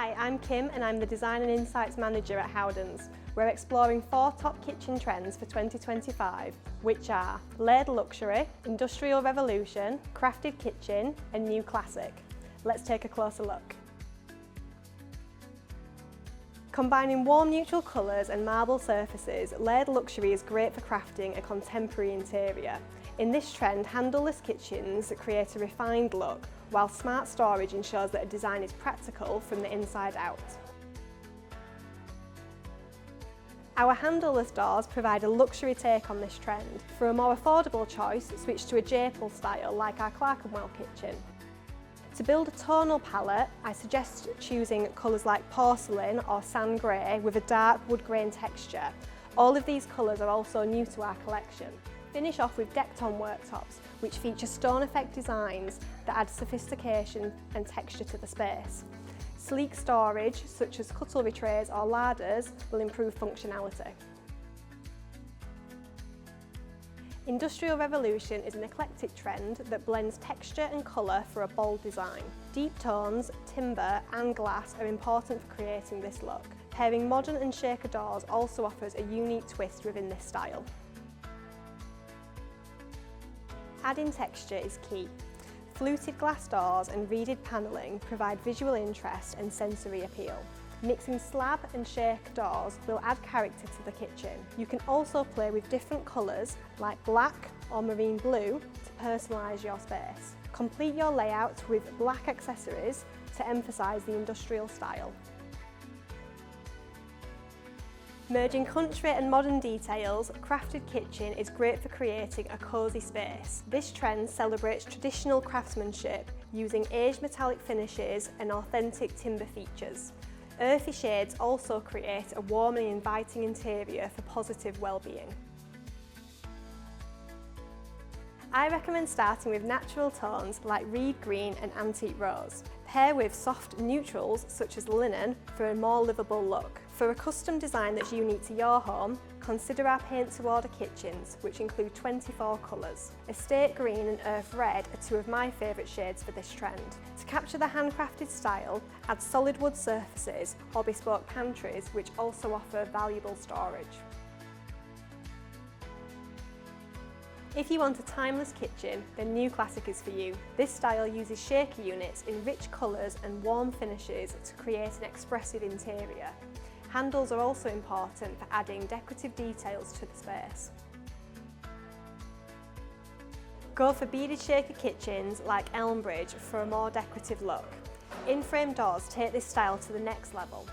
Hi, I'm Kim and I'm the Design and Insights Manager at Howdens. We're exploring 4 top kitchen trends for 2025, which are layered luxury, industrial revolution, crafted kitchen and new classic. Let's take a closer look. Combining warm neutral colours and marble surfaces, layered luxury is great for crafting a contemporary interior. In this trend, handleless kitchens create a refined look, while smart storage ensures that a design is practical from the inside out. Our handleless doors provide a luxury take on this trend. For a more affordable choice, switch to a J-pole style like our Clerkenwell kitchen. To build a tonal palette, I suggest choosing colours like porcelain or sand grey with a dark wood grain texture. All of these colours are also new to our collection. Finish off with decked-on worktops, which feature stone effect designs that add sophistication and texture to the space. Sleek storage, such as cutlery trays or larders, will improve functionality. Industrial revolution is an eclectic trend that blends texture and colour for a bold design. Deep tones, timber and glass are important for creating this look. Pairing modern and shaker doors also offers a unique twist within this style. Adding texture is key. Fluted glass doors and reeded panelling provide visual interest and sensory appeal. Mixing slab and shake doors will add character to the kitchen. You can also play with different colours like black or marine blue to personalise your space. Complete your layout with black accessories to emphasise the industrial style. Merging country and modern details, crafted kitchen is great for creating a cosy space. This trend celebrates traditional craftsmanship using aged metallic finishes and authentic timber features. Earthy shades also create a warm and inviting interior for positive well-being. I recommend starting with natural tones like reed green and antique rose. Pair with soft neutrals such as linen for a more livable look. For a custom design that's unique to your home, consider our paint to order kitchens, which include 24 colours. Estate green and earth red are 2 of my favourite shades for this trend. To capture the handcrafted style, add solid wood surfaces or bespoke pantries, which also offer valuable storage. If you want a timeless kitchen, then New Classic is for you. This style uses shaker units in rich colours and warm finishes to create an expressive interior. Handles are also important for adding decorative details to the space. Go for beaded shaker kitchens like Elmbridge for a more decorative look. In-frame doors take this style to the next level.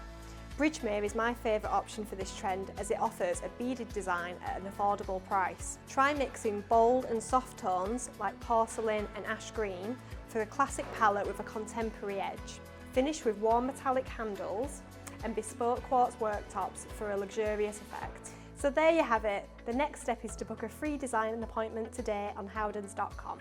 Bridgemere is my favourite option for this trend as it offers a beaded design at an affordable price. Try mixing bold and soft tones like porcelain and ash green for a classic palette with a contemporary edge. Finish with warm metallic handles and bespoke quartz worktops for a luxurious effect. So there you have it. The next step is to book a free design appointment today on howdens.com.